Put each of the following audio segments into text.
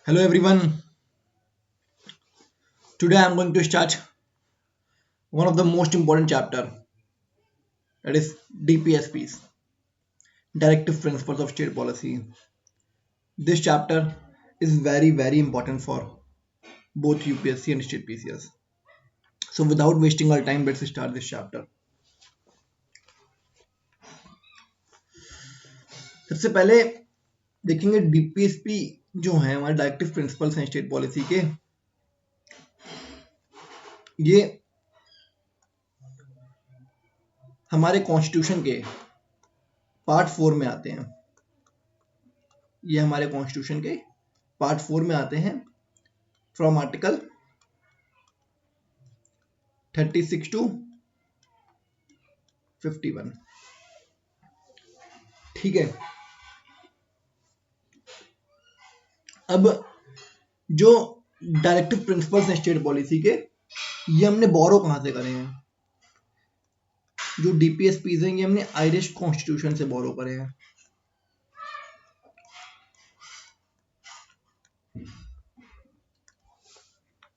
Hello everyone. Today I am going to start one of the most important chapter, that is DPSPs, Directive Principles of State Policy. This chapter is very important for both UPSC and state PCS. So without wasting our time, let's start this chapter. सबसे पहले देखेंगे DPSP जो है हमारे directive principles हैं state policy के, ये हमारे कॉन्स्टिट्यूशन के पार्ट 4 में आते हैं। ये हमारे कॉन्स्टिट्यूशन के पार्ट 4 में आते हैं फ्रॉम आर्टिकल 36 टू 51। ठीक है, अब जो डायरेक्टिव प्रिंसिपल्स हैं स्टेट पॉलिसी के, ये हमने बोरो कहां से करे हैं? जो डीपीएसपीज हैं ये हमने आयरिश कॉन्स्टिट्यूशन से बोरो करे हैं।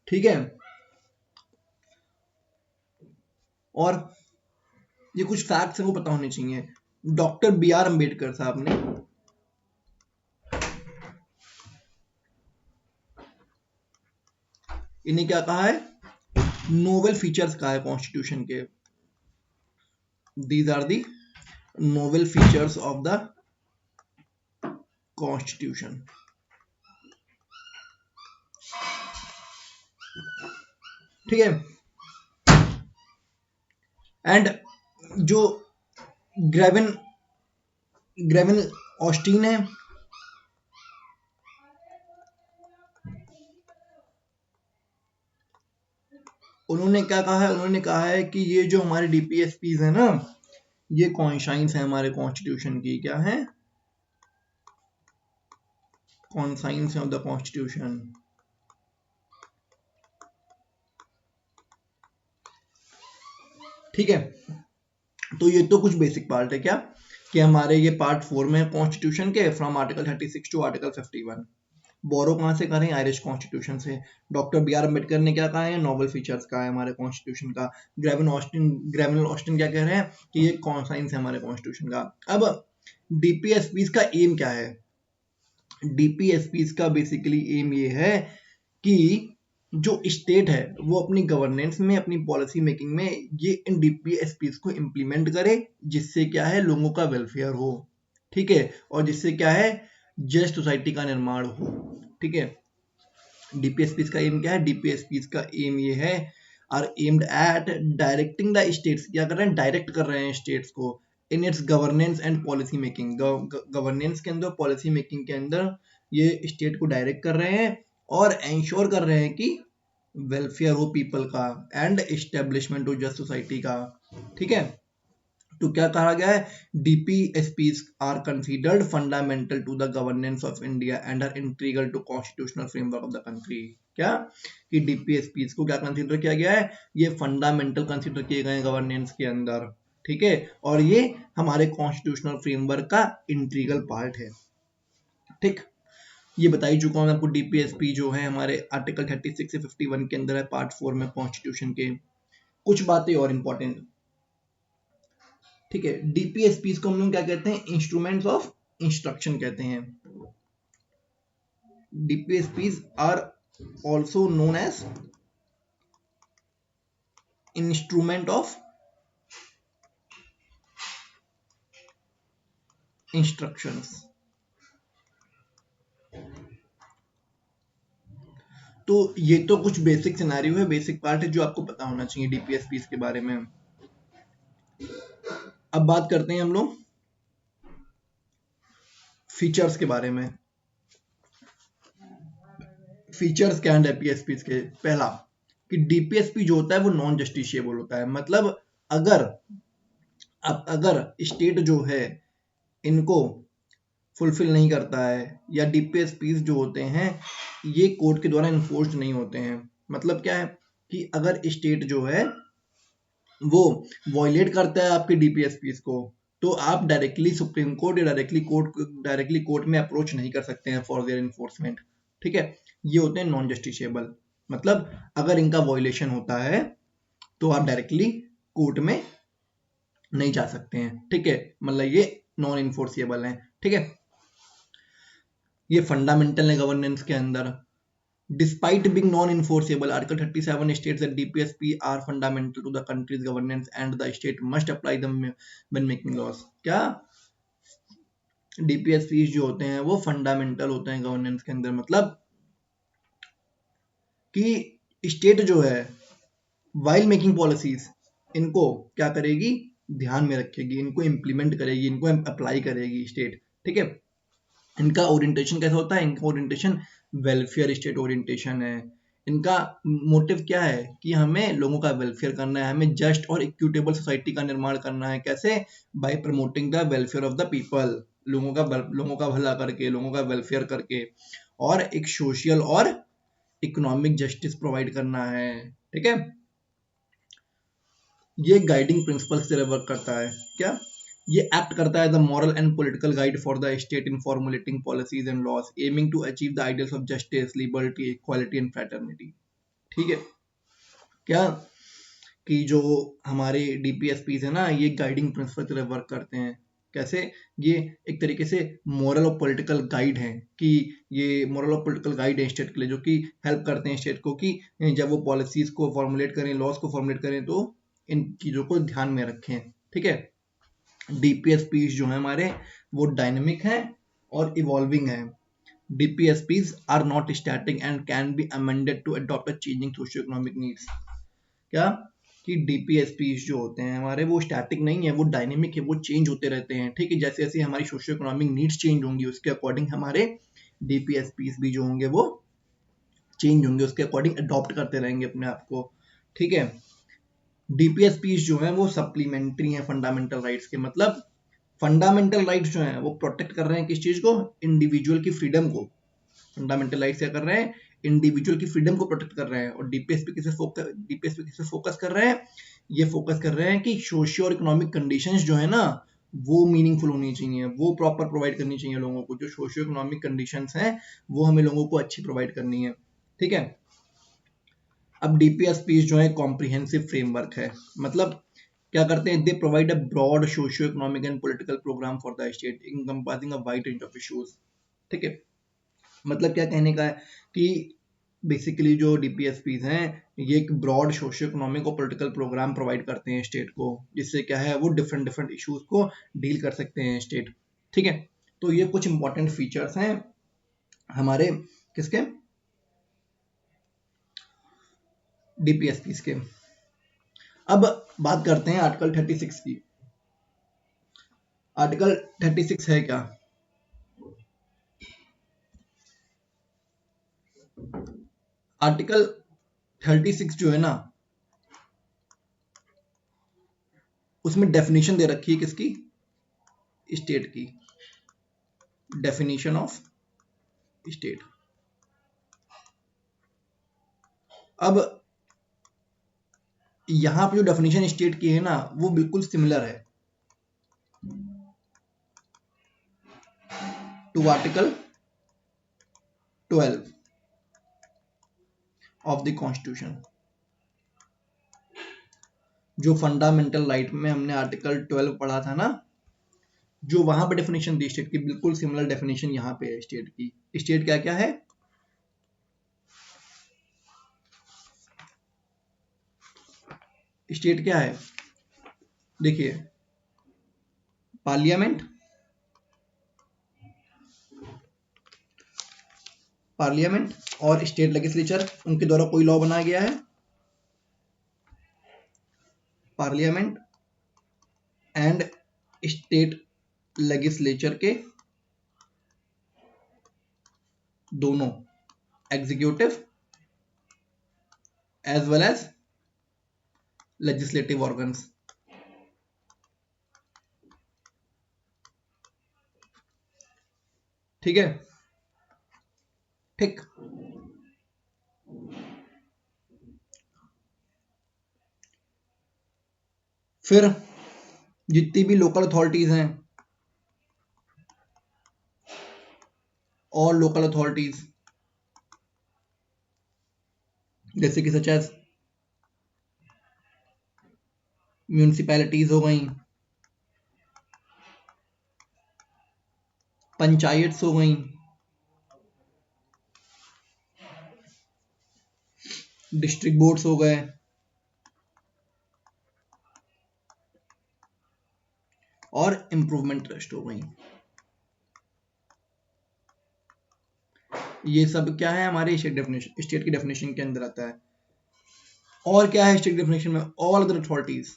ठीक है, और ये कुछ फैक्ट्स हैं वो पता होने चाहिए। डॉक्टर बी आर अम्बेडकर साहब ने इन्हें क्या कहा है? नोवेल फीचर्स कहा है कॉन्स्टिट्यूशन के। These are the novel features of the constitution. ठीक है, एंड जो ग्रेविन ऑस्टीन है, उन्होंने क्या कहा है? उन्होंने कहा है कि ये जो हमारे डीपीएसपीज है ना, ये कॉन्साइंस है हमारे कॉन्स्टिट्यूशन की। क्या है? Conscience of the constitution. ठीक है, तो ये तो कुछ बेसिक पार्ट है क्या कि हमारे ये पार्ट 4 में कॉन्स्टिट्यूशन के फ्रॉम आर्टिकल 36 टू आर्टिकल 51। बोरो कहां से करें? आयरिश कॉन्स्टिट्यूशन से। डॉक्टर बी आर अम्बेडकर ने क्या कहा है? नोवेल फीचर्स का है हमारे कॉन्स्टिट्यूशन का। ग्रेविन ऑस्टिन क्या कह रहे हैं कि ये कॉन्साइंस है हमारे कॉन्स्टिट्यूशन का। अब डीपीएसपीज का एम क्या है? डीपीएसपीज का बेसिकली एम ये है कि जो स्टेट है वो अपनी गवर्नेंस में, अपनी पॉलिसी मेकिंग में ये इन डीपीएसपीज को इम्प्लीमेंट करे, जिससे क्या है लोगों का वेलफेयर हो। ठीक है, और जिससे क्या है जस्ट सोसाइटी का निर्माण हो। ठीक है, डीपीएसपीज का एम क्या है? डीपीएसपीज का एम ये है, are aimed at directing the states. क्या कर रहे हैं? डायरेक्ट कर रहे हैं स्टेट्स को in its governance and policy making. Governance के अंदर, पॉलिसी मेकिंग के अंदर ये स्टेट को डायरेक्ट कर रहे हैं और एंश्योर कर रहे हैं कि वेलफेयर हो पीपल का एंड एस्टेब्लिशमेंट हो जस्ट सोसाइटी का। ठीक है, तो क्या कहा गया है? DPSPs are considered fundamental to the governance of India and are integral to constitutional framework of the country. क्या कि डीपीएसपीज को क्या कंसीडर किया गया है? ये फंडामेंटल कंसीडर किए गए गवर्नेंस के अंदर। ठीक है, और ये हमारे कॉन्स्टिट्यूशनल फ्रेमवर्क का इंटीग्रल पार्ट है। ठीक, ये बता ही चुका हूं मैं आपको। डीपीएसपी जो है हमारे आर्टिकल 36 से 51 के अंदर है, पार्ट 4 में कॉन्स्टिट्यूशन के। कुछ बातें और इंपॉर्टेंट। ठीक है, डीपीएसपीज को हम लोग क्या कहते हैं? इंस्ट्रूमेंट्स ऑफ इंस्ट्रक्शन कहते हैं। DPSPs are also known as instrument of instructions. तो ये तो कुछ बेसिक सिनेरियो है, बेसिक पार्ट है जो आपको पता होना चाहिए डीपीएसपीज के बारे में। अब बात करते हैं हम लोग फीचर्स के बारे में। फीचर्स क्या है डीपीएसपीज के? पहला कि डीपीएसपी जो होता है वो नॉन जस्टिशिएबल होता है। मतलब अगर स्टेट जो है इनको फुलफिल नहीं करता है, या डीपीएसपीज जो होते हैं ये कोर्ट के द्वारा इन्फोर्स्ड नहीं होते हैं। मतलब क्या है कि अगर स्टेट जो है वो वॉयलेट करता है आपके डीपीएसपीज को, तो आप डायरेक्टली सुप्रीम कोर्ट या डायरेक्टली कोर्ट में अप्रोच नहीं कर सकते हैं फॉर देयर इन्फोर्समेंट। ठीक है, ये होते हैं नॉन जस्टिसेबल, मतलब अगर इनका वॉयलेशन होता है तो आप डायरेक्टली कोर्ट में नहीं जा सकते हैं, ठीक है, मतलब ये नॉन इन्फोर्सिएबल है, ठीक है। ये फंडामेंटल है गवर्नेंस के अंदर। Despite being non-enforceable, Article 37 states that DPSP are fundamental to the country's governance and the state must apply them when making laws. क्या DPSP जो होते हैं वो फंडामेंटल होते हैं गवर्नेंस के अंदर, मतलब कि स्टेट जो है वाइल मेकिंग पॉलिसीज इनको क्या करेगी, ध्यान में रखेगी, इनको इम्प्लीमेंट करेगी, इनको अप्लाई करेगी स्टेट, ठीक है। इनका ओरिएंटेशन कैसा होता है, इनका ओरिएंटेशन वेलफेयर स्टेट ओरिएंटेशन है। इनका मोटिव क्या है कि हमें लोगों का वेलफेयर करना है, हमें जस्ट और इक्विटेबल सोसाइटी का निर्माण करना है। कैसे? Bye promoting the welfare of the people, लोगों का भला करके, लोगों का वेलफेयर करके, और एक सोशल और इकोनॉमिक जस्टिस प्रोवाइड करना है, ठीक है। ये गाइडिंग प्रिंसिपल्स से वर्क करता है। क्या ये एक्ट करता है the moral and political guide for the state in formulating policies and laws aiming to achieve the ideals of justice, liberty, equality and fraternity, ठीक है। क्या कि जो हमारे डीपीएसपीज है ना, ये गाइडिंग प्रिंसिपल की तरह वर्क करते हैं। कैसे? ये एक तरीके से मॉरल और पॉलिटिकल गाइड हैं, कि ये मॉरल और पॉलिटिकल गाइड है स्टेट के लिए, जो कि हेल्प करते हैं स्टेट को कि जब वो पॉलिसीज को फॉर्मुलेट करें, लॉज को फॉर्मुलेट करें, तो इन चीज़ों को ध्यान में रखें, ठीक है। डीपीएसपीज जो है हमारे, वो डायनेमिक है और इवॉल्विंग है। DPSPs are not static and can be amended to adopt a changing socio economic needs. क्या कि डीपीएसपीज जो होते हैं हमारे, वो स्टैटिक नहीं है, वो डायनेमिक है, वो चेंज होते रहते हैं, ठीक है। जैसे जैसे हमारी सोशियो इकोनॉमिक नीड्स चेंज होंगी, उसके अकॉर्डिंग हमारे डीपीएसपीज भी जो होंगे वो चेंज होंगे, उसके अकॉर्डिंग अडॉप्ट करते रहेंगे अपने आप को, ठीक है। डीपीएसपीज जो है वो सप्लीमेंट्री हैं फंडामेंटल राइट्स के, मतलब फंडामेंटल राइट्स जो हैं वो प्रोटेक्ट कर रहे हैं किस चीज को, इंडिविजुअल की फ्रीडम को। फंडामेंटल राइट्स क्या कर रहे हैं, इंडिविजुअल की फ्रीडम को प्रोटेक्ट कर रहे हैं। और डीपीएसपी किसे फोकस कर रहे हैं, ये फोकस कर रहे हैं कि सोशियो और इकोनॉमिक कंडीशंस जो है ना, वो मीनिंगफुल होनी चाहिए, वो प्रॉपर प्रोवाइड करनी चाहिए लोगों को। जो सोशियो इकोनॉमिक कंडीशंस हैं वो हमें लोगों को अच्छी प्रोवाइड करनी है, ठीक है। अब डीपीएसपी जो है कॉम्प्रिहेंसिव फ्रेमवर्क है, मतलब क्या करते हैं, they provide a broad socio economic and political program for the state encompassing a wide range of issues, ठीक है। मतलब क्या कहने का है कि बेसिकली जो डीपीएसपीज हैं, ये एक ब्रॉड सोशियो इकोनॉमिक और पॉलिटिकल प्रोग्राम प्रोवाइड करते हैं स्टेट को, जिससे क्या है वो डिफरेंट डिफरेंट इश्यूज को डील कर सकते हैं स्टेट, ठीक है। तो ये कुछ इंपॉर्टेंट फीचर्स हैं हमारे किसके, डीपीएसपीज के। अब बात करते हैं आर्टिकल 36 की। आर्टिकल 36 है क्या? आर्टिकल 36 जो है ना, उसमें डेफिनेशन दे रखी है किसकी, स्टेट की, डेफिनेशन ऑफ स्टेट। अब यहां पे जो डेफिनेशन स्टेट की है ना, वो बिल्कुल सिमिलर है to article 12 of the constitution. जो फंडामेंटल राइट में हमने आर्टिकल 12 पढ़ा था ना, जो वहां पे डेफिनेशन दी स्टेट की, बिल्कुल सिमिलर डेफिनेशन यहाँ पे है स्टेट की। स्टेट क्या क्या है, स्टेट क्या है, देखिए, पार्लियामेंट, पार्लियामेंट और स्टेट लेजिस्लेचर, उनके द्वारा कोई लॉ बनाया गया है, पार्लियामेंट एंड स्टेट लेजिस्लेचर के दोनों executive as well as legislative organs, ठीक है, ठीक। फिर जितनी भी लोकल अथॉरिटीज हैं और लोकल अथॉरिटीज जैसे कि सच एज म्यूनिसिपैलिटीज हो गई, पंचायत हो गई, डिस्ट्रिक्ट बोर्ड्स हो गए, और इम्प्रूवमेंट ट्रस्ट हो गई। ये सब क्या है हमारे स्टेट की डेफिनेशन के अंदर आता है। और क्या है स्टेट डेफिनेशन में? All other authorities,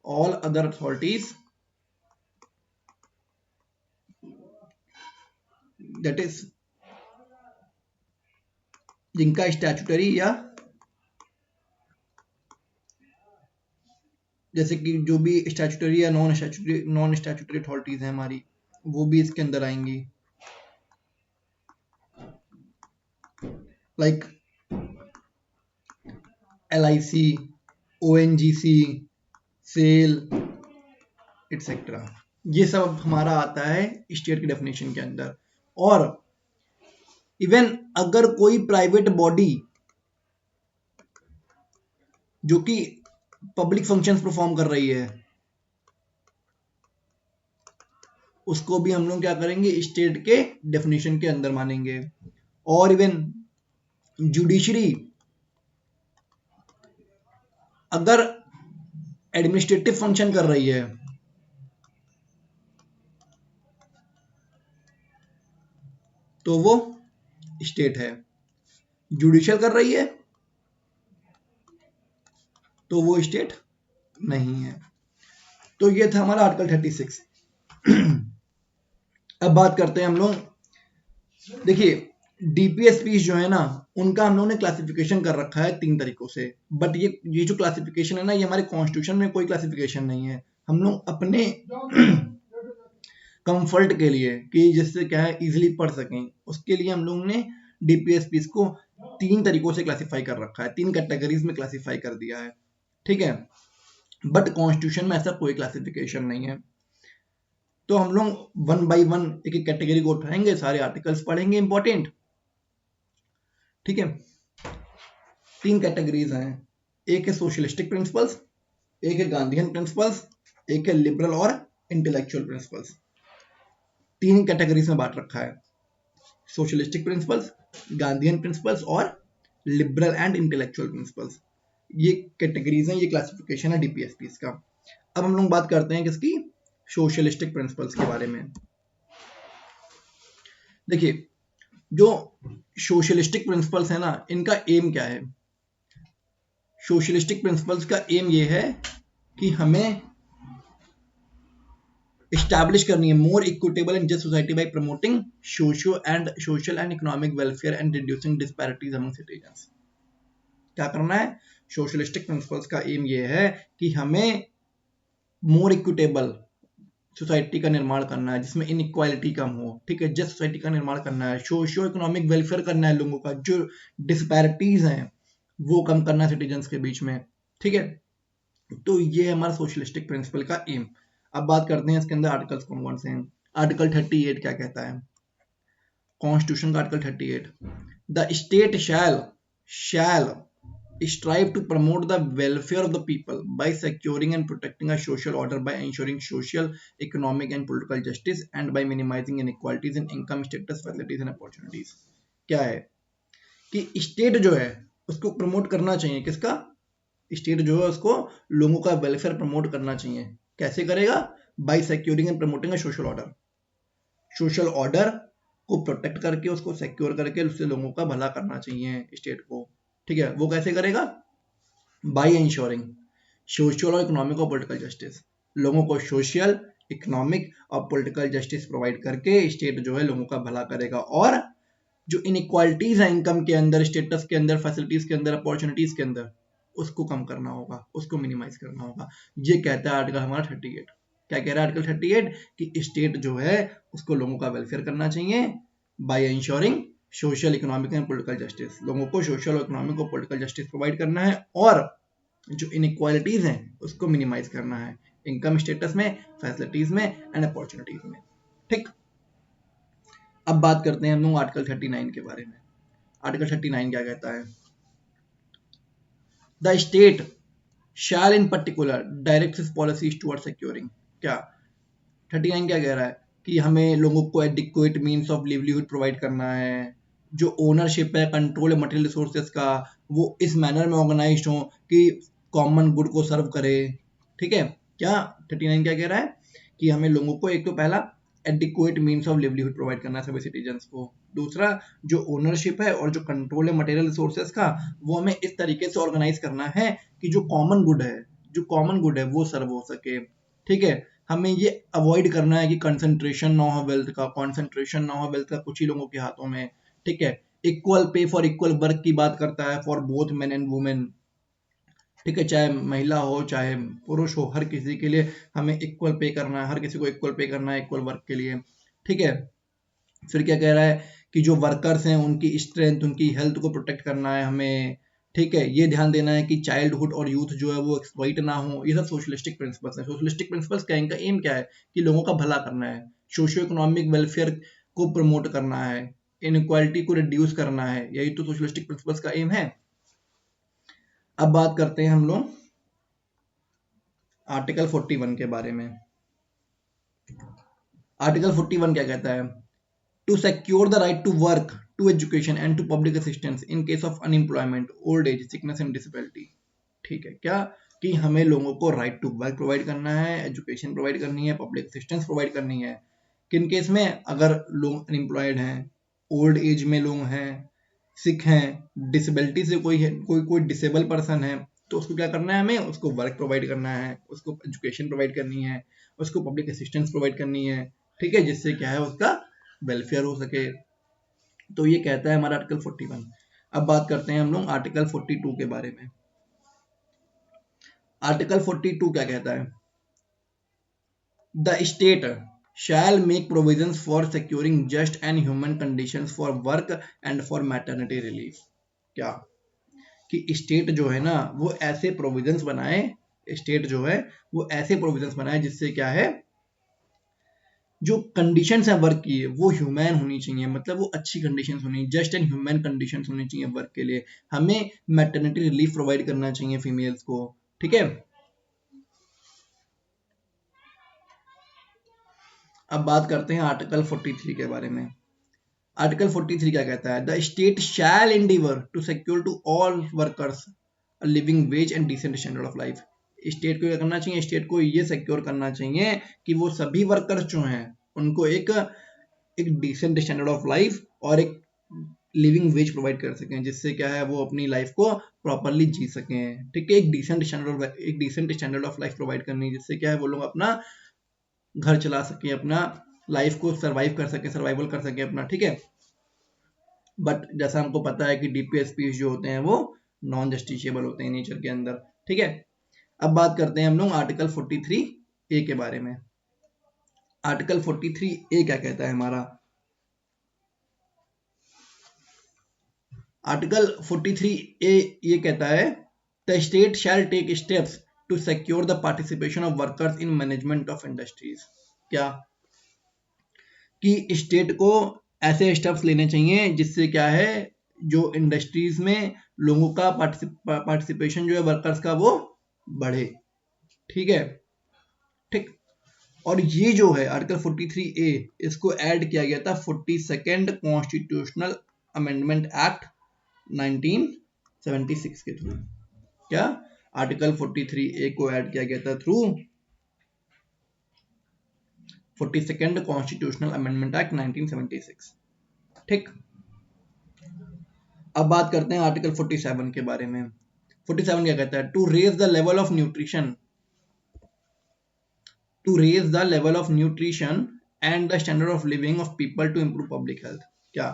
all other authorities that is जिनका स्टैट्यूटरी या जैसे कि जो भी स्टैट्यूटरी या नॉन स्टैट्यूटरी अथॉरिटीज हैं हमारी, वो भी इसके अंदर आएंगी। Like LIC, ONGC, SAIL etcetera, ये सब हमारा आता है स्टेट की डेफिनेशन के अंदर। और इवन अगर कोई प्राइवेट बॉडी जो कि पब्लिक फंक्शंस परफॉर्म कर रही है, उसको भी हम लोग क्या करेंगे? स्टेट के डेफिनेशन के अंदर मानेंगे। और इवन जुडिशरी अगर एडमिनिस्ट्रेटिव फंक्शन कर रही है तो वो स्टेट है, जुडिशियल कर रही है तो वो स्टेट नहीं है। तो ये था हमारा आर्टिकल 36। अब बात करते हैं हम लोग, देखिए DPSP जो है ना, उनका हम लोगों ने क्लासिफिकेशन कर रखा है 3 तरीकों से। बट ये जो क्लासिफिकेशन है ना, ये हमारे कॉन्स्टिट्यूशन में कोई क्लासिफिकेशन नहीं है। हम लोग अपने कंफर्ट के लिए कि जिससे क्या है इजीली पढ़ सकें, उसके लिए हम लोग ने DPSP को 3 तरीकों से क्लासिफाई कर रखा है, 3 कैटेगरीज में क्लासिफाई कर दिया है, ठीक है। बट कॉन्स्टिट्यूशन में ऐसा कोई क्लासिफिकेशन नहीं है। तो हम लोग 1 बाई 1 एक एक कैटेगरी को उठाएंगे, सारे आर्टिकल्स पढ़ेंगे इंपॉर्टेंट, ठीक है। 3 कैटेगरीज हैं, एक है सोशलिस्टिक प्रिंसिपल्स, एक है गांधीयन प्रिंसिपल्स, एक है लिबरल और इंटेलेक्चुअल प्रिंसिपल्स। 3 कैटेगरीज में बांट रखा है, सोशलिस्टिक प्रिंसिपल्स, गांधीयन प्रिंसिपल्स और लिबरल एंड इंटेलेक्चुअल प्रिंसिपल्स। ये कैटेगरीज हैं, ये क्लासिफिकेशन है DPSP का। अब हम लोग बात करते हैं किसकी? सोशलिस्टिक प्रिंसिपल्स के बारे में। देखिए जो सोशलिस्टिक प्रिंसिपल्स है ना, इनका एम क्या है? सोशलिस्टिक प्रिंसिपल्स का एम ये है कि हमें इस्टेब्लिश करनी है मोर equitable and just society bye promoting social and economic welfare and reducing disparities among citizens. क्या करना है? सोशलिस्टिक प्रिंसिपल्स का एम ये है कि हमें मोर इक्विटेबल सोसाइटी का निर्माण करना है जिसमें इनइक्वालिटी कम हो, ठीक है। जस्ट सोसाइटी का निर्माण करना है, सोशियो इकोनॉमिक वेलफेयर करना है, लोगों का जो डिस्पैरिटीज हैं वो कम करना है सिटीजन्स के बीच में, ठीक है। तो ये है हमारा सोशलिस्टिक प्रिंसिपल का एम। अब बात करते हैं इसके अंदर आर्टिकल्स कौन कौन से हैं। आर्टिकल 38 क्या कहता है? कॉन्स्टिट्यूशन का article 38, the state shell strive to promote the welfare of the people by securing and protecting a social order, by ensuring social, economic and political justice, and by minimizing inequalities in income, status, facilities and opportunities। क्या है कि state जो है उसको promote करना चाहिए, किसका? State जो है उसको लोगों का वेलफेयर प्रमोट करना चाहिए। कैसे करेगा? By securing and promoting a social order, social order को प्रोटेक्ट करके उसको सिक्योर करके उससे लोगों का भला करना चाहिए स्टेट को, ठीक है। वो कैसे करेगा? बाय इंश्योरिंग सोशल और इकोनॉमिक और पॉलिटिकल जस्टिस, लोगों को सोशल, इकोनॉमिक और पॉलिटिकल जस्टिस प्रोवाइड करके स्टेट जो है लोगों का भला करेगा। और जो इनइक्वालिटीज है इनकम के अंदर, स्टेटस के अंदर, फैसिलिटीज के अंदर, अपॉर्चुनिटीज के अंदर, उसको कम करना होगा, उसको मिनिमाइज करना होगा। ये कहता है आर्टिकल हमारा 38। क्या कह रहा है आर्टिकल 38? कि स्टेट जो है उसको लोगों का वेलफेयर करना चाहिए by ensuring social, economic and political justice, लोगों को सोशल, इकोनॉमिक और पॉलिटिकल जस्टिस प्रोवाइड करना है और जो इनइक्वालिटीज हैं उसको मिनिमाइज करना है, इनकम स्टेटस में, फैसिलिटीज में एंड अपॉर्चुनिटीज में, ठीक। अब बात करते हैं हम लोग आर्टिकल 39 के बारे में। आर्टिकल 39 क्या कहता है? The state shell in particular direct it's policies toward securing. क्या 39 क्या कह रहा है कि हमें लोगों को adequate means of livelihood provide करना है, जो ओनरशिप है कंट्रोल है मटेरियल रिसोर्सेज का वो इस मैनर में ऑर्गेनाइज्ड हो कि कॉमन गुड को सर्व करे। ठीक है, क्या 39 क्या कह रहा है कि हमें लोगों को एक तो पहला adequate means of livelihood provide करना है सभी सिटीजन्स को, दूसरा जो ओनरशिप है और जो कंट्रोल है मटेरियल रिसोर्सेज का वो हमें इस तरीके से ऑर्गेनाइज करना है कि जो कॉमन गुड है वो सर्व हो सके। ठीक है, हमें ये अवॉइड करना है कि कंसंट्रेशन ना हो वेल्थ का, कंसंट्रेशन ना हो वेल्थ का कुछ ही लोगों के हाथों में। ठीक है, equal pay for equal work की बात करता है for both men and women. ठीक है, चाहे महिला हो चाहे पुरुष हो, हर किसी के लिए हमें इक्वल पे करना है, हर किसी को इक्वल पे करना है इक्वल वर्क के लिए। ठीक है, फिर क्या कह रहा है कि जो वर्कर्स हैं उनकी स्ट्रेंथ उनकी हेल्थ को प्रोटेक्ट करना है हमें। ठीक है, ये ध्यान देना है कि चाइल्डहुड और यूथ जो है वो एक्सप्लॉइट ना हो। ये सब सोशलिस्टिक प्रिंसिपल्स हैं। सोशलिस्टिक प्रिंसिपल्स का इनका एम क्या है कि लोगों का भला करना है, सोशियो इकोनॉमिक वेलफेयर को प्रमोट करना है, इनक्वालिटी को रिड्यूस करना है, यही तो सोशलिस्टिक प्रिंसिपल्स का एम है। अब बात करते हैं हम लोग आर्टिकल 41 के बारे में। आर्टिकल 41 क्या कहता है? To secure the right to work, to education and to public assistance in case of unemployment, old age, sickness and disability. ठीक है, क्या कि हमें लोगों को राइट टू वर्क प्रोवाइड करना है, एजुकेशन प्रोवाइड करनी है, पब्लिक असिस्टेंस प्रोवाइड करनी है। किन केस में? अगर लोग अनएम्प्लॉयड हैं, ओल्ड एज में लोग हैं, सिक हैं, डिसेबिलिटी से कोई है, कोई डिसेबल पर्सन है, तो उसको क्या करना है? हमें उसको वर्क प्रोवाइड करना है, उसको एजुकेशन प्रोवाइड करनी है, उसको पब्लिक असिस्टेंस प्रोवाइड करनी है। ठीक है, जिससे क्या है उसका वेलफेयर हो सके। तो ये कहता है हमारा आर्टिकल 41। अब बात करते हैं हम लोग आर्टिकल 42 के बारे में। आर्टिकल 42 क्या कहता है? The state shall make provisions for securing just and human conditions for work and for maternity relief। क्या कि स्टेट जो है ना वो ऐसे प्रोविजंस बनाए, स्टेट जो है वो ऐसे प्रोविजंस बनाए जिससे क्या है जो कंडीशंस है वर्क की वो ह्यूमैन होनी चाहिए, मतलब वो अच्छी कंडीशंस होनी, जस्ट एंड ह्यूमन कंडीशंस होनी चाहिए वर्क के लिए। हमें मैटरनिटी रिलीफ प्रोवाइड करना चाहिए फीमेल्स को। ठीक है, अब बात करते हैं आर्टिकल 43 के बारे में। आर्टिकल 43 क्या कहता है? The state shall endeavour to secure to all workers a living wage and decent standard of life. State को क्या करना चाहिए? स्टेट को ये सिक्योर करना चाहिए कि वो सभी वर्कर्स जो हैं उनको एक डिसेंट स्टैंडर्ड ऑफ लाइफ और एक लिविंग वेज प्रोवाइड कर सकें, जिससे क्या है वो अपनी लाइफ को प्रॉपरली जी सकें। ठीक है, एक decent standard of life provide करनी है, जिससे क्या है वो लोग अपना घर चला सकें, अपना लाइफ को सर्वाइव कर सकें, सर्वाइवल कर सकें अपना। ठीक है, बट जैसा हमको पता है कि डीपीएसपी जो होते हैं वो नॉन जस्टिशिएबल होते हैं नेचर के अंदर। ठीक है, अब बात करते हैं हम लोग आर्टिकल 43 ए के बारे में। आर्टिकल 43 ए क्या कहता है हमारा? आर्टिकल 43 ए ये कहता है the state shall take steps to secure the participation of workers in management of industries. क्या कि स्टेट को ऐसे स्टेप्स लेने चाहिए जिससे क्या है जो इंडस्ट्रीज में लोगों का पार्टिसिपेशन जो है वर्कर्स का वो बढ़े। ठीक है, ठीक। और ये जो है आर्टिकल 43 ए इसको ऐड किया गया था 42nd कॉन्स्टिट्यूशनल अमेंडमेंट एक्ट 1976 के थ्रू। क्या आर्टिकल 43 ए को ऐड किया गया था through 42nd constitutional amendment act 1976। ठीक, अब बात करते हैं आर्टिकल 47 के बारे में। 47 क्या कहता है? To raise the level of nutrition, to raise the level of nutrition and the standard of living of people to improve public health. क्या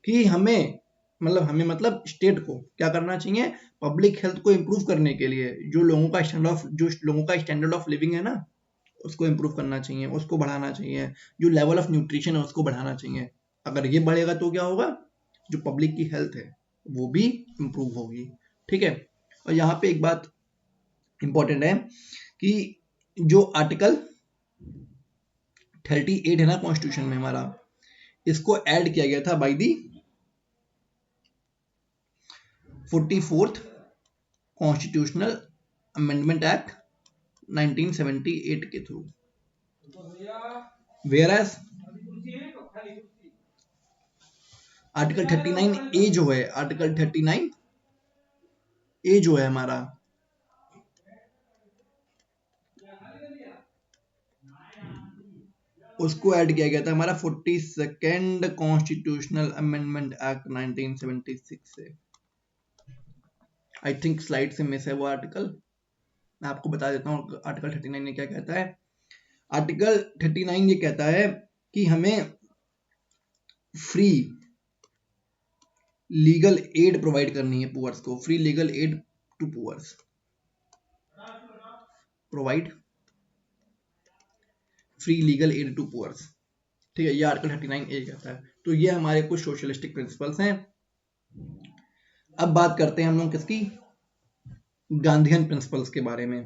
कि हमें मतलब स्टेट को क्या करना चाहिए? पब्लिक हेल्थ को इंप्रूव करने के लिए जो लोगों का स्टैंडर्ड ऑफ लिविंग है ना उसको इंप्रूव करना चाहिए, उसको बढ़ाना चाहिए, जो लेवल ऑफ न्यूट्रिशन है उसको बढ़ाना चाहिए। अगर ये बढ़ेगा तो क्या होगा? जो पब्लिक की हेल्थ है वो भी इंप्रूव होगी। ठीक है, और यहाँ पे एक बात इंपॉर्टेंट है कि जो आर्टिकल 38 है ना कॉन्स्टिट्यूशन में हमारा, इसको ऐड किया गया था by the 44th constitutional amendment act 1978 के थ्रू। वेयरएज आर्टिकल 39 ए जो है, आर्टिकल 39 ए जो है हमारा, उसको ऐड किया गया था हमारा 42nd कॉन्स्टिट्यूशनल अमेंडमेंट एक्ट 1976 से। आई थिंक स्लाइड से मिस है वो आर्टिकल, मैं आपको बता देता हूँ आर्टिकल 39 ने क्या कहता है। आर्टिकल 39 ये कहता है कि हमें फ्री लीगल एड प्रोवाइड करनी है पुअर्स को, free legal aid to poors, provide free legal aid to poors, ठीक है, ये आर्टिकल 39 ए कहता है। तो ये हमारे कुछ सोशलिस्टिक प्रिंसिपल्स हैं। अब बात करते हैं हम लोग किसकी, गांधीयन प्रिंसिपल्स के बारे में।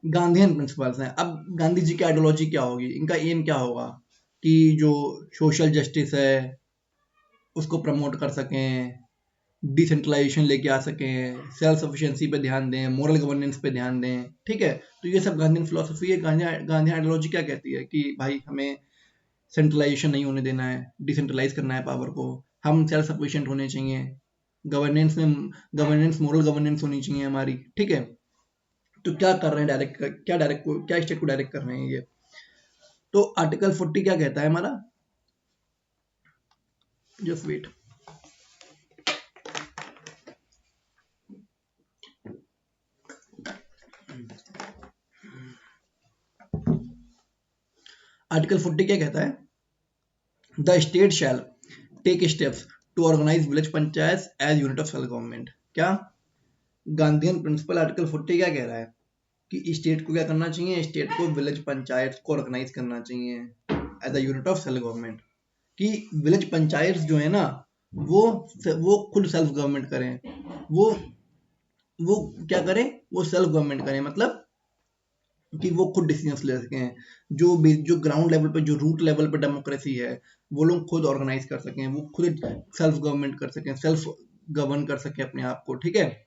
गांधीयन प्रिंसिपल्स हैं। अब गांधी जी की आइडियोलॉजी क्या होगी, इनका एम क्या होगा कि जो सोशल जस्टिस है उसको प्रमोट कर सकें, डिसेंट्रलाइजेशन लेके आ सकें, सेल्फ सफिशिएंसी पे ध्यान दें, मोरल गवर्नेंस पे ध्यान दें, ठीक है। तो ये सब गांधीयन फिलोसफी है। गांधी आइडियोलॉजी क्या कहती है कि भाई हमें सेंट्रलाइजेशन नहीं होने देना है, डिसेंट्रलाइज करना है पावर को, हम सेल्फ सफिशिएंट होने चाहिए, गवर्नेंस मोरल गवर्नेंस होनी चाहिए हमारी, ठीक है। तो क्या कर रहे हैं क्या स्टेट को डायरेक्ट कर रहे हैं ये। तो आर्टिकल 40 क्या कहता है हमारा, जस्ट वेट, आर्टिकल 40 क्या कहता है, the state shall take steps to organize village panchayat as unit of self government. क्या गांधीयन प्रिंसिपल आर्टिकल 40 क्या कह रहा है कि स्टेट को क्या करना चाहिए, स्टेट को विलेज पंचायत को ऑर्गेनाइज करना चाहिए as a unit of self government, कि विलेज पंचायत जो है ना वो खुद सेल्फ गवर्नमेंट करें, वो क्या करें, वो सेल्फ गवर्नमेंट करें, मतलब कि वो खुद डिसीजंस ले सकें, जो ग्राउंड लेवल पे, जो रूट लेवल पे डेमोक्रेसी है वो लोग खुद ऑर्गेनाइज कर सकें, वो खुद सेल्फ गवर्नमेंट कर सकें, सेल्फ गवर्न कर सकें अपने आप को, ठीक है।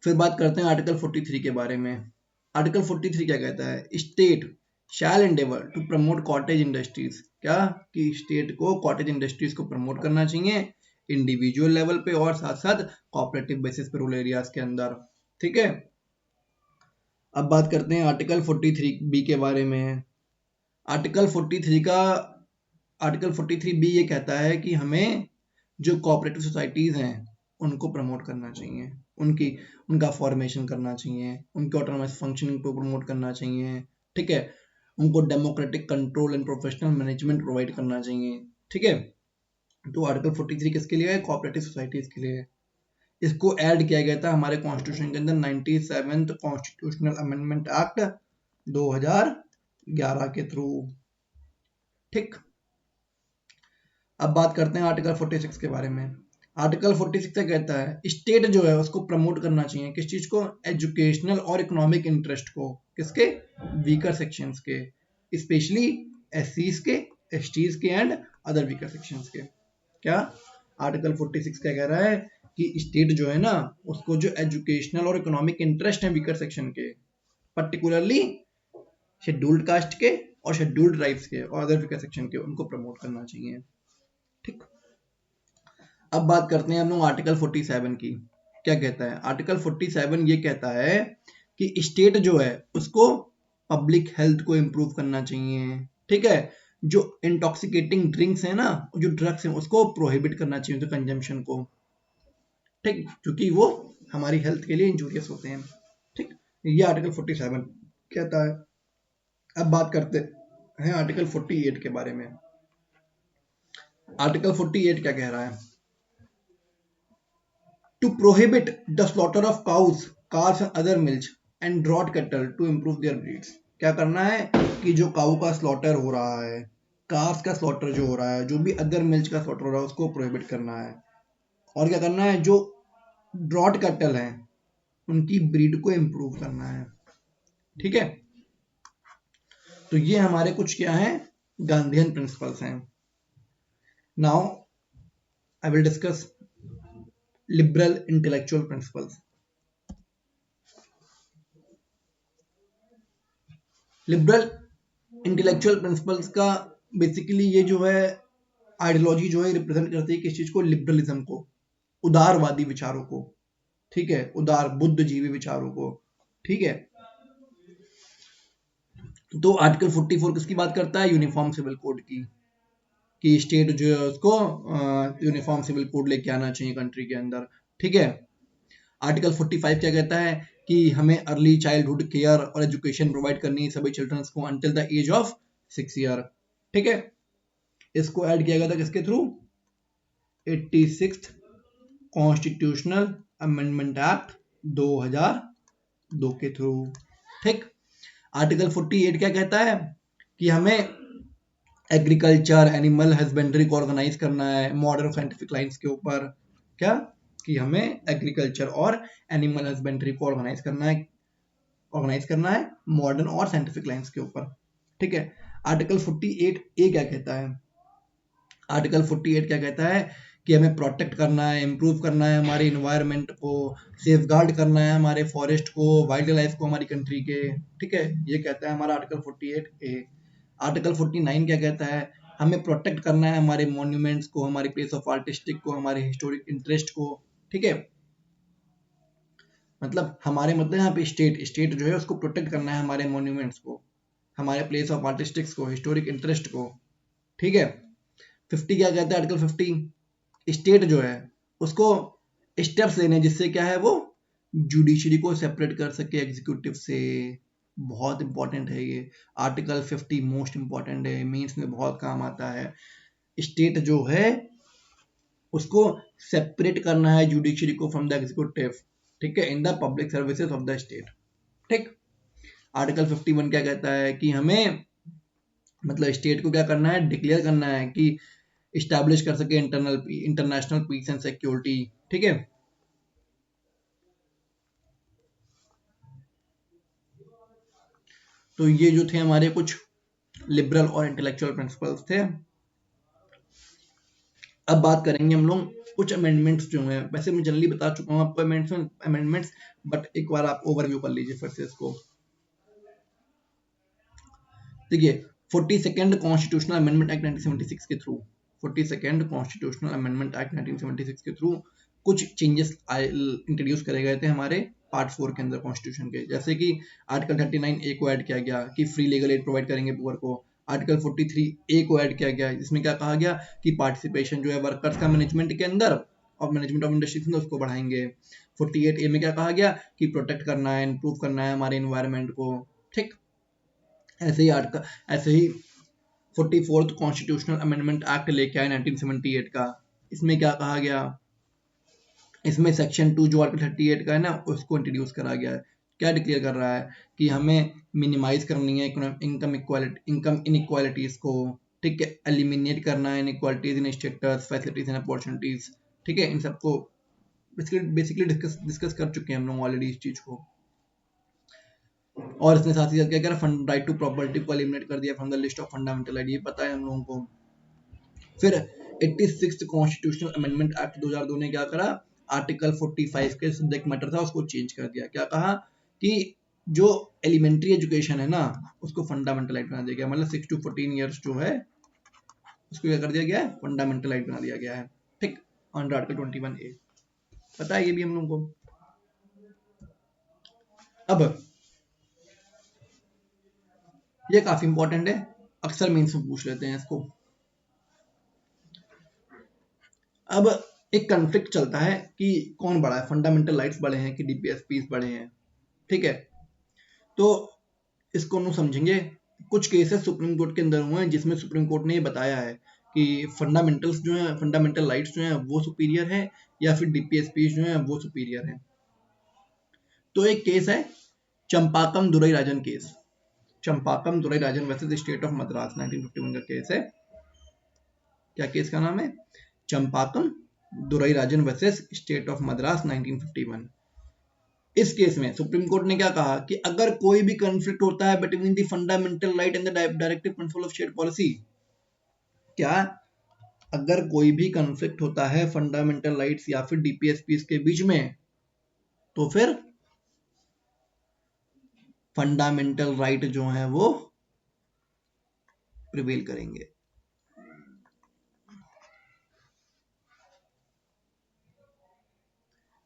फिर बात करते हैं आर्टिकल 43 के बारे में। आर्टिकल 43 क्या कहता है, state shall endeavour to promote cottage industries. क्या कि स्टेट को कॉटेज इंडस्ट्रीज को प्रमोट करना चाहिए इंडिविजुअल लेवल पे और साथ साथ कोऑपरेटिव बेसिस पे रूरल एरियाज के अंदर, ठीक है। अब बात करते हैं आर्टिकल 43 बी के बारे में। आर्टिकल 43 बी ये कहता है कि हमें जो कोऑपरेटिव सोसाइटीज हैं उनको प्रमोट करना चाहिए, उनका फॉर्मेशन करना चाहिए, उनके ऑटोनोमस फंक्शनिंग को प्रमोट करना चाहिए, ठीक है, उनको democratic control and professional management provide करना चाहिए, ठीक है। तो आर्टिकल 43 किसके लिए है, कोऑपरेटिव सोसाइटीज के लिए। इसको ऐड किया गया था हमारे कॉन्स्टिट्यूशन के अंदर 97th कॉन्स्टिट्यूशनल अमेंडमेंट एक्ट 2011 के थ्रू, ठीक। अब बात करते हैं आर्टिकल 46 के बारे में। आर्टिकल 46 क्या कहता है, स्टेट जो है उसको प्रमोट करना चाहिए, किस चीज को, एजुकेशनल और इकोनॉमिक इंटरेस्ट को, किसके, वीकर सेक्शंस के, स्पेशली एससीज के, एसटीज के एंड अदर वीकर सेक्शंस के। क्या आर्टिकल 46 क्या कह रहा है कि स्टेट जो है ना उसको जो एजुकेशनल और इकोनॉमिक इंटरेस्ट है वीकर सेक्शन के, पर्टिकुलरली शेड्यूल्ड कास्ट के और शेड्यूल्ड ट्राइब्स के और अदर वीकर सेक्शन के, उनको प्रमोट करना चाहिए, ठीक। अब बात करते हैं हम लोग आर्टिकल 47 की। क्या कहता है आर्टिकल 47, ये कहता है कि स्टेट जो है उसको पब्लिक हेल्थ को इम्प्रूव करना चाहिए, ठीक है। जो इंटॉक्सिकेटिंग ड्रिंक्स है ना, जो ड्रग्स हैं उसको प्रोहिबिट करना चाहिए, तो कंजम्पशन को, ठीक, क्योंकि वो हमारी हेल्थ के लिए इंजूरियस होते हैं, ठीक। ये आर्टिकल 47 कहता है। अब बात करते हैं आर्टिकल 48 के बारे में। आर्टिकल 48 क्या कह रहा है, to prohibit the slaughter of cows, calves and other milk and draught cattle to improve their breeds. क्या करना है कि जो काऊ का स्लॉटर हो रहा है, कार्स का स्लॉटर जो हो रहा है, जो भी अदर मिल्क का स्लॉटर हो रहा है उसको प्रोहिबिट करना है, और क्या करना है, जो ड्रॉट कैटल हैं उनकी ब्रीड को इम्प्रूव करना है, ठीक है। तो ये हमारे कुछ क्या है, गांधीयन प्रिंसिपल्स हैं। Now I will discuss liberal intellectual principles. Liberal intellectual principles का बेसिकली ये जो है आइडियोलॉजी जो है रिप्रेजेंट करती है किस चीज को, लिबरलिज्म को, उदारवादी विचारों को, ठीक है, उदार बुद्धिजीवी विचारों को, ठीक है। तो आर्टिकल 44 किसकी बात करता है, यूनिफॉर्म सिविल कोड की, कि स्टेट जो है उसको यूनिफॉर्म सिविल कोड लेके आना चाहिए कंट्री के अंदर, ठीक है। आर्टिकल 45 क्या कहता है कि हमें अर्ली चाइल्डहुड केयर और एजुकेशन प्रोवाइड करनी है सभी चिल्ड्रंस को until the age of 6 year, ठीक है। इसको ऐड किया गया था किसके through, 86th constitutional amendment act 2002 के थ्रू, ठीक। आर्टिकल 48 क्या कहता है कि हमें एग्रीकल्चर एनिमल हस्बेंड्री को ऑर्गेनाइज करना है मॉडर्न साइंटिफिक लाइंस के ऊपर, क्या, कि हमें एग्रीकल्चर और एनिमल हस्बेंड्री को ऑर्गेनाइज करना है मॉडर्न और साइंटिफिक लाइंस के ऊपर, ठीक है। आर्टिकल 48 ए क्या कहता है, आर्टिकल 48 क्या कहता है कि हमें प्रोटेक्ट करना है, इम्प्रूव करना है हमारे इन्वायरमेंट को, सेफ गार्ड करना है हमारे फॉरेस्ट को, वाइल्ड लाइफ को हमारी कंट्री के, ठीक है। ये कहता है हमारा आर्टिकल 48 ए। आर्टिकल 49 क्या कहता है, हमें प्रोटेक्ट करना है हमारे मॉन्यूमेंट्स को, हमारी प्लेस ऑफ आर्टिस्टिक को, हमारे हिस्टोरिक इंटरेस्ट को, ठीक है। मतलब हमारे मतलब यहाँ पे स्टेट जो है उसको प्रोटेक्ट करना है हमारे मॉन्यूमेंट्स को, हमारे प्लेस ऑफ आर्टिस्टिक्स को, हिस्टोरिक इंटरेस्ट को, ठीक है। 50 क्या कहता है, आर्टिकल 50 स्टेट जो है उसको स्टेप्स लेने जिससे क्या है वो जुडिशरी को सेपरेट कर सके एग्जीक्यूटिव से, बहुत इंपॉर्टेंट है ये आर्टिकल 50, मोस्ट इंपॉर्टेंट है, मीन्स में बहुत काम आता है। स्टेट जो है उसको सेपरेट करना है जुडिशरी को फ्रॉम द एग्जीक्यूटिव, ठीक है, in the public services of the state, ठीक। आर्टिकल 51 क्या कहता है कि हमें मतलब स्टेट को क्या करना है, डिक्लेयर करना है कि इस्टेब्लिश कर सके इंटरनेशनल पीस एंड सिक्योरिटी, ठीक है। तो ये जो थे हमारे कुछ लिबरल और इंटेलेक्चुअल प्रिंसिपल्स थे। अब बात करेंगे हम लोग कुछ अमेंडमेंट्स जो हैं, वैसे मैं जनरली बता चुका हूँ आपको अमेंडमेंट्स, बट एक बार आप ओवरव्यू कर लीजिए फिर से इसको। देखिए 42nd कॉन्स्टिट्यूशनल अमेंडमेंट एक्ट 1976 के through 42nd constitutional amendment act 1976 के थ्रू कुछ चेंजेस इंट्रोड्यूस करे गए थे हमारे पार्ट 4 के अंदर कॉन्स्टिट्यूशन के, जैसे कि आर्टिकल 39 ए को ऐड किया गया कि फ्री लीगल एड प्रोवाइड करेंगे पुअर को। आर्टिकल 43 ए को ऐड किया गया जिसमें क्या कहा गया कि पार्टिसिपेशन जो है वर्कर्स का मैनेजमेंट के अंदर और मैनेजमेंट ऑफ इंडस्ट्रीज में उसको बढ़ाएंगे। 48 ए में क्या कहा गया कि प्रोटेक्ट करना है, इंप्रूव करना है हमारे इन्वायरमेंट को, ठीक। ऐसे ही 44th कॉन्स्टिट्यूशनल अमेंडमेंट एक्ट लेके आए 1978 का। इसमें क्या कहा गया, इसमें सेक्शन 2 जो आर्टिकल 38 का है ना उसको इंट्रोड्यूस करा गया है। क्या डिक्लेयर कर रहा है कि हमें मिनिमाइज करनी है इनकम इनइक्वालिटीज को, ठीक है, एलिमिनेट करना है inequalities in status, facilities and opportunities, ठीक है। इन सबको बेसिकली डिस्कस कर चुके हैं हम लोग ऑलरेडी इस चीज को। और इसने साथ ही साथ क्या करा, राइट टू प्रॉपर्टी को एलिमिनेट कर दिया from the list of fundamental right, ये पता है हम लोगों को। फिर 86th कॉन्स्टिट्यूशनल अमेंडमेंट एक्ट 2002 ने क्या करा, आर्टिकल 45 के सब्जेक्ट मैटर था उसको चेंज कर दिया। क्या कहा कि जो एलिमेंट्री एजुकेशन है ना उसको फंडामेंटल राइट बना दिया गया, मतलब 6 to 14 ईयर्स जो है उसको क्या कर दिया गया है, फंडामेंटल राइट बना दिया गया है, ठीक, अंडर आर्टिकल 21A। पता है ये भी हम लोगों को। अब ये काफी इंपॉर्टेंट है, अक्सर मेंस में पूछ लेते हैं इसको। अब एक कॉन्फ्लिक्ट चलता है कि कौन बड़ा है, फंडामेंटल राइट्स बड़े हैं कि डीपीएसपीस बड़े हैं, ठीक है। तो इसको हम समझेंगे। कुछ केसेस सुप्रीम कोर्ट के अंदर हुए हैं जिसमें सुप्रीम कोर्ट ने ये बताया है कि फंडामेंटल्स जो है, फंडामेंटल राइट्स जो हैं वो सुपीरियर है या फिर डीपीएसपीस जो है वो सुपीरियर है। तो एक केस है Champakam Durai Rajan case, Champakam Durai Rajan versus state of Madras 1951 का केस है। क्या केस का नाम है, Champakam Durai Rajan versus state of Madras 1951। इस केस में सुप्रीम कोर्ट ने क्या कहा कि अगर कोई भी कॉन्फ्लिक्ट होता है between the fundamental right and the directive principle of state policy, क्या अगर कोई भी कॉन्फ्लिक्ट होता है फंडामेंटल राइट्स या फिर डीपीएसपीस के बीच में, तो फिर फंडामेंटल राइट जो है वो प्रिवेल करेंगे।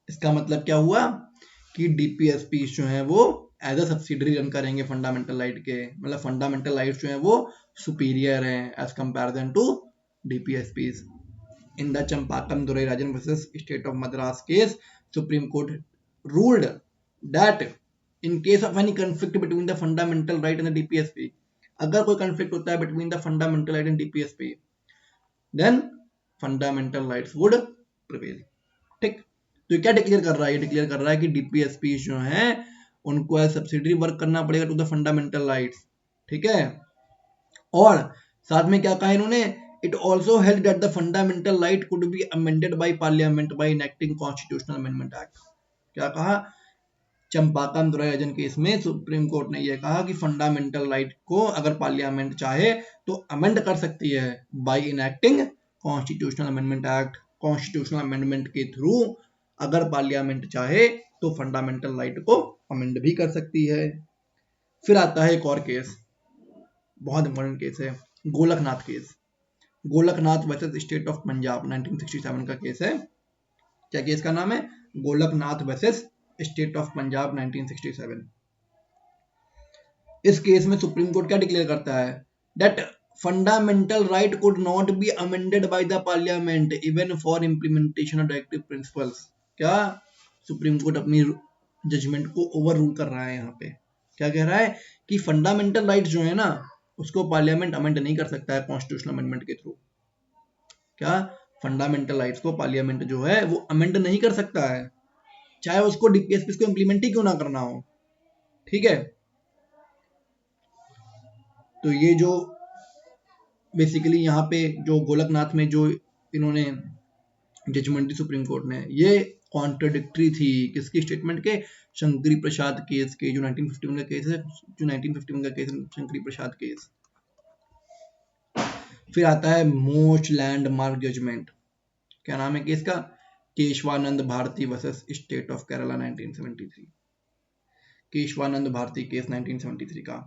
इसका मतलब क्या हुआ कि डीपीएसपी जो है वो एज अ सब्सिडरी रन करेंगे फंडामेंटल राइट के, मतलब फंडामेंटल राइट्स जो है वो सुपीरियर हैं as comparison to DPSP. In the Champakam Dorairajan versus state of Madras case, supreme court ruled that in case of any conflict between the fundamental right and the DPSP, अगर कोई conflict होता है between the fundamental right and DPSP, then fundamental rights would prevail. ठीक, तो ये क्या declare कर रहा है? ये डिक्लेयर कर रहा है कि डीपीएसपी जो है उनको एज सब्सिडरी वर्क करना पड़ेगा टू द फंडामेंटल राइट्स। ठीक है, और साथ में क्या कहा इन्होंने, it also held that the fundamental right could be amended by parliament by enacting constitutional amendment act. क्या कहा? चंपाकम दुरायोजन केस में सुप्रीम कोर्ट ने यह कहा कि फंडामेंटल राइट को अगर पार्लियामेंट चाहे तो अमेंड कर सकती है by enacting constitutional amendment act. Constitutional amendment के थ्रू अगर पार्लियामेंट चाहे तो फंडामेंटल राइट को अमेंड भी कर सकती है। फिर आता है एक और केस, बहुत इंपॉर्टेंट केस है, Golaknath case. Golaknath versus state of Punjab 1967 का केस है। क्या केस का नाम है? Golaknath versus state of Punjab 1967। इस केस में सुप्रीम कोर्ट क्या डिक्लेयर करता है? That fundamental right could not be amended by the parliament even for implementation of directive principles. क्या सुप्रीम कोर्ट अपनी जजमेंट को ओवर रूल कर रहा है यहाँ पे? क्या कह रहा है कि फंडामेंटल राइट जो है ना उसको पार्लियामेंट अमेंड नहीं कर सकता है कॉन्स्टिट्यूशनल अमेंडमेंट के थ्रू। क्या फंडामेंटल राइट्स को पार्लियामेंट जो है वो अमेंड नहीं कर सकता है, चाहे उसको डीपीएसपी को इंप्लीमेंट ही क्यों ना करना हो। ठीक है, तो ये जो बेसिकली यहाँ पे जो गोलकनाथ में जो इन्होंने जजमेंट दी सुप्रीम कोर्ट ने, ये कॉन्ट्रडिक्टरी थी किसकी स्टेटमेंट के? शंकरी प्रसाद केस के, जो 1951 का केस है, जो 1951 का केस शंकरी प्रसाद केस। फिर आता है मोस्ट लैंडमार्क जजमेंट। क्या नाम है केस का? Kesavananda Bharati versus state of Kerala 1973। Kesavananda Bharati case 1973 का।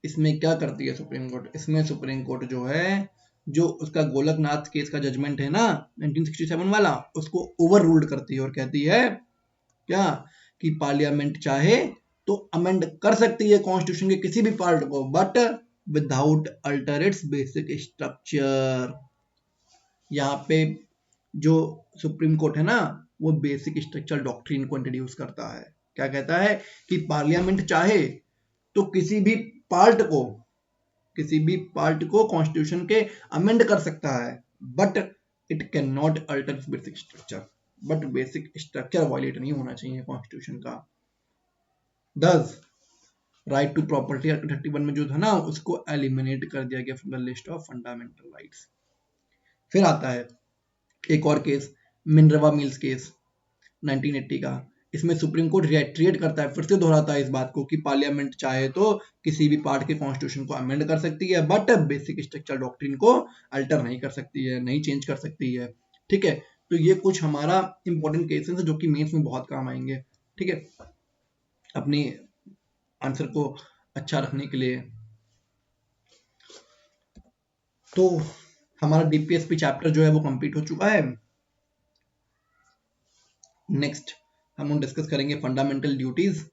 इसमें क्या करती है सुप्रीम कोर्ट? इसमें सुप्रीम कोर्ट जो है, जो उसका गोलकनाथ केस का जजमेंट है ना 1967 वाला, उसको ओवर रूल्ड करती है और कहती है क्या कि पार्लियामेंट चाहे तो अमेंड कर सकती है कॉन्स्टिट्यूशन के किसी भी पार्ट को, but without alter it's basic structure. यहाँ पे जो सुप्रीम कोर्ट है ना वो बेसिक स्ट्रक्चर डॉक्ट्रिन को इंट्रोड्यूस करता है। क्या कहता है कि पार्लियामेंट चाहे तो किसी भी पार्ट को कॉन्स्टिट्यूशन के अमेंड कर सकता है, but it can not alter basic structure. But basic structure violate नहीं होना चाहिए कॉन्स्टिट्यूशन का। दस राइट टू प्रॉपर्टी आर्टिकल 31 में जो था ना उसको एलिमिनेट कर दिया गया from the list of fundamental rights. फिर आता है एक और केस, मिनरवा मिल्स केस 1980 का। इसमें सुप्रीम कोर्ट रिएट्रिएट करता है, फिर से दोहराता है इस बात को कि पार्लियामेंट चाहे तो किसी भी पार्ट के कॉन्स्टिट्यूशन को अमेंड कर सकती है, बट बेसिक स्ट्रक्चर डॉक्ट्रिन को अल्टर नहीं कर सकती है, नहीं चेंज कर सकती है। ठीक है, तो ये कुछ हमारा इंपॉर्टेंट केसेस है जो कि मेंस में बहुत काम आएंगे। ठीक है, अपनी आंसर को अच्छा रखने के लिए। तो हमारा डीपीएसपी चैप्टर जो है वो कंप्लीट हो चुका है। नेक्स्ट हम लोग डिस्कस करेंगे fundamental duties.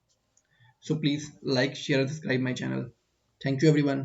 So please like share subscribe my channel. Thank you everyone.